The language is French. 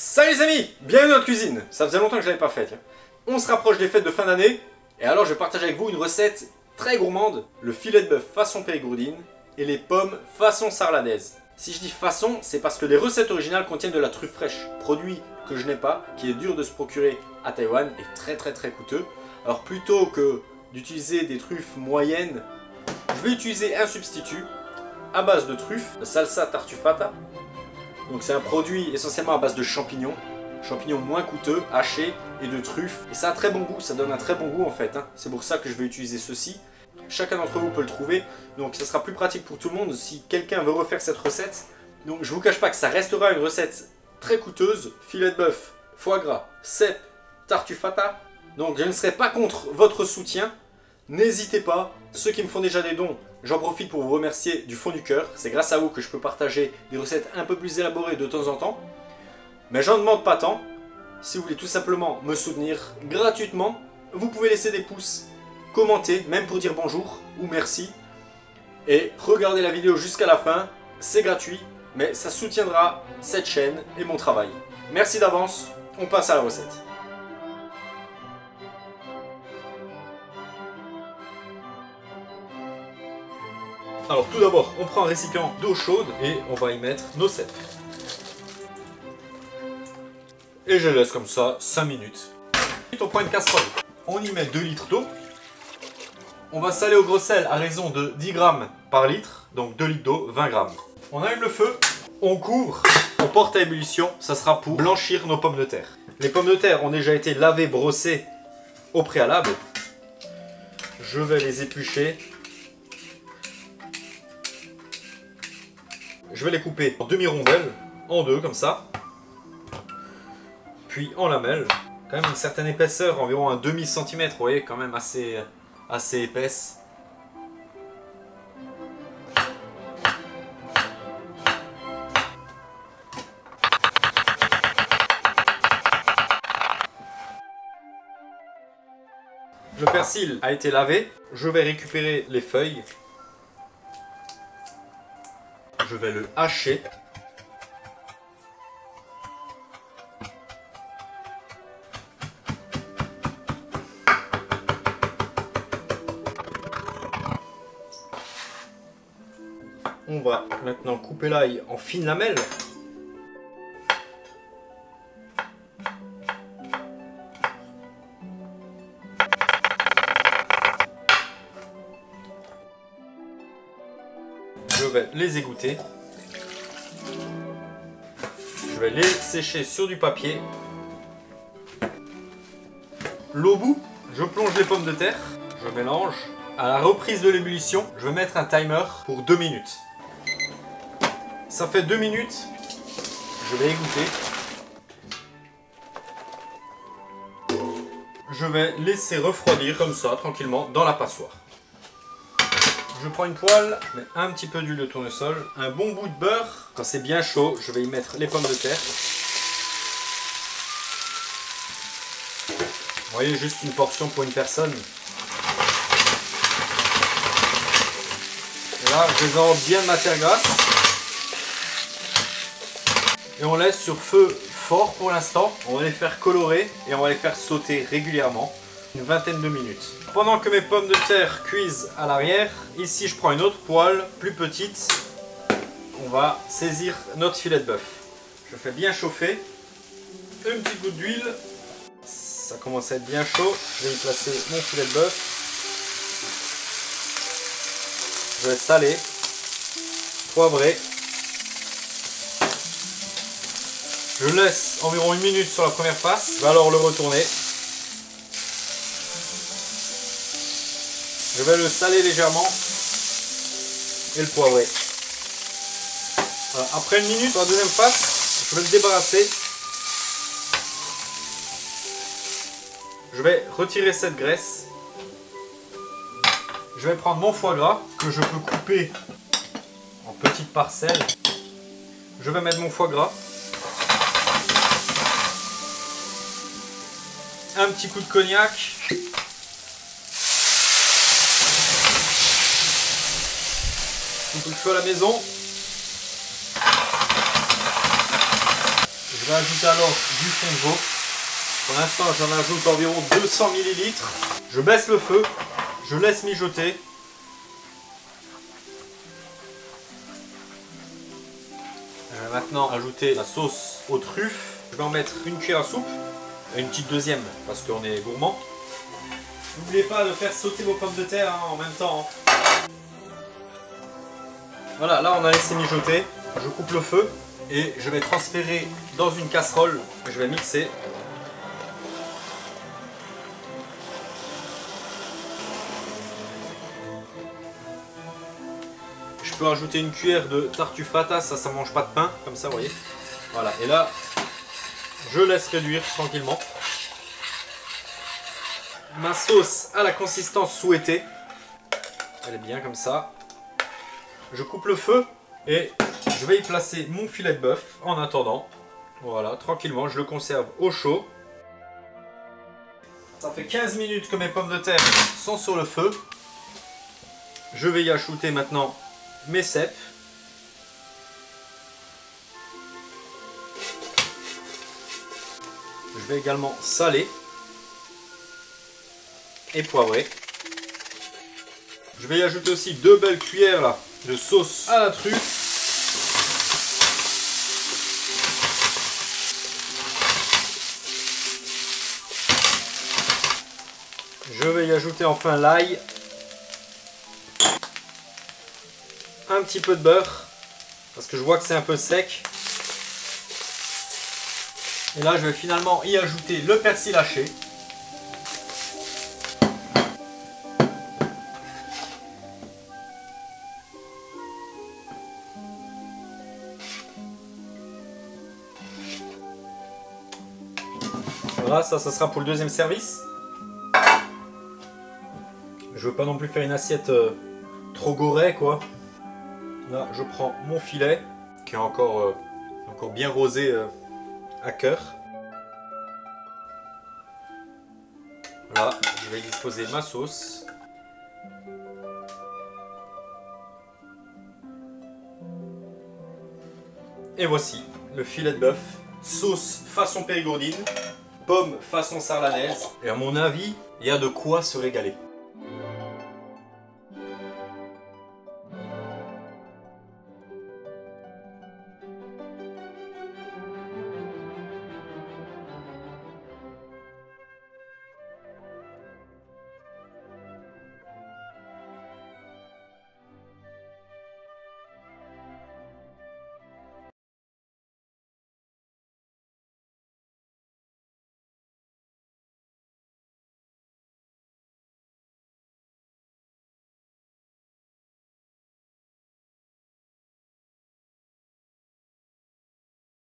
Salut les amis, bienvenue dans notre cuisine. Ça faisait longtemps que je l'avais pas fait. Tiens. On se rapproche des fêtes de fin d'année et alors je vais partager avec vous une recette très gourmande, le filet de bœuf façon périgourdine et les pommes façon sarladaise. Si je dis façon, c'est parce que les recettes originales contiennent de la truffe fraîche, produit que je n'ai pas, qui est dur de se procurer à Taïwan et très coûteux. Alors plutôt que d'utiliser des truffes moyennes, je vais utiliser un substitut à base de truffes, de salsa tartufata. Donc c'est un produit essentiellement à base de champignons moins coûteux, hachés et de truffes. Et ça a très bon goût, ça donne un très bon goût en fait. C'est pour ça que je vais utiliser ceci. Chacun d'entre vous peut le trouver, donc ça sera plus pratique pour tout le monde si quelqu'un veut refaire cette recette. Donc je vous cache pas que ça restera une recette très coûteuse. Filet de bœuf, foie gras, cèpe, tartufata. Donc je ne serai pas contre votre soutien. N'hésitez pas, ceux qui me font déjà des dons, j'en profite pour vous remercier du fond du cœur. C'est grâce à vous que je peux partager des recettes un peu plus élaborées de temps en temps. Mais j'en demande pas tant. Si vous voulez tout simplement me soutenir gratuitement, vous pouvez laisser des pouces, commenter, même pour dire bonjour ou merci. Et regardez la vidéo jusqu'à la fin, c'est gratuit, mais ça soutiendra cette chaîne et mon travail. Merci d'avance, on passe à la recette. Alors tout d'abord, on prend un récipient d'eau chaude et on va y mettre nos cèpes. Et je laisse comme ça 5 minutes. Ensuite on prend une casserole, on y met 2 litres d'eau. On va saler au gros sel à raison de 10 grammes par litre, donc 2 litres d'eau, 20 grammes. On allume le feu, on couvre, on porte à ébullition, ça sera pour blanchir nos pommes de terre. Les pommes de terre ont déjà été lavées, brossées au préalable. Je vais les éplucher. Je vais les couper en demi-rondelles, en deux comme ça, puis en lamelles, quand même une certaine épaisseur, environ un demi-centimètre, vous voyez, quand même assez épaisse. Le persil a été lavé, je vais récupérer les feuilles. Je vais le hacher. On va maintenant couper l'ail en fines lamelles. Je vais les égoutter. Je vais les sécher sur du papier. L'eau bout, je plonge les pommes de terre. Je mélange. À la reprise de l'ébullition, je vais mettre un timer pour 2 minutes. Ça fait 2 minutes. Je vais égoutter. Je vais laisser refroidir comme ça, tranquillement, dans la passoire. Je prends une poêle, je mets un petit peu d'huile de tournesol, un bon bout de beurre. Quand c'est bien chaud, je vais y mettre les pommes de terre. Vous voyez, juste une portion pour une personne. Et là, je les enrobe bien de matière grasse. Et on laisse sur feu fort pour l'instant. On va les faire colorer et on va les faire sauter régulièrement. Une vingtaine de minutes. Pendant que mes pommes de terre cuisent à l'arrière, ici je prends une autre poêle plus petite. On va saisir notre filet de bœuf. Je fais bien chauffer. Une petite goutte d'huile. Ça commence à être bien chaud. Je vais y placer mon filet de bœuf. Je vais saler, poivrer. Je laisse environ 1 minute sur la première face. Je vais alors le retourner. Je vais le saler légèrement et le poivrer. Voilà. Après 1 minute, sur la deuxième face, je vais le débarrasser. Je vais retirer cette graisse. Je vais prendre mon foie gras que je peux couper en petites parcelles. Je vais mettre mon foie gras. Un petit coup de cognac. Un coup de feu à la maison. Je vais ajouter alors du fond de veau. Pour l'instant, j'en ajoute environ 200 ml. Je baisse le feu, je laisse mijoter. Je vais maintenant ajouter la sauce aux truffes. Je vais en mettre une cuillère à soupe et une petite deuxième parce qu'on est gourmand. N'oubliez pas de faire sauter vos pommes de terre en même temps. Voilà, là on a laissé mijoter. Je coupe le feu et je vais transférer dans une casserole. Je vais mixer. Je peux rajouter une cuillère de tartufata, ça mange pas de pain, comme ça, vous voyez. Voilà, et là, je laisse réduire tranquillement. Ma sauce a la consistance souhaitée. Elle est bien comme ça. Je coupe le feu et je vais y placer mon filet de bœuf en attendant. Voilà, tranquillement, je le conserve au chaud. Ça fait 15 minutes que mes pommes de terre sont sur le feu. Je vais y ajouter maintenant mes cèpes. Je vais également saler et poivrer. Je vais y ajouter aussi 2 belles cuillères là, de sauce à la truffe. Je vais y ajouter enfin l'ail. Un petit peu de beurre parce que je vois que c'est un peu sec. Et là je vais finalement y ajouter le persil haché. Voilà, ça sera pour le deuxième service. Je veux pas non plus faire une assiette trop gorée quoi. Là, je prends mon filet qui est encore bien rosé à cœur. Là, je vais y disposer ma sauce. Et voici le filet de bœuf, sauce façon périgourdine, pomme façon sarlanaise. Et à mon avis, il y a de quoi se régaler.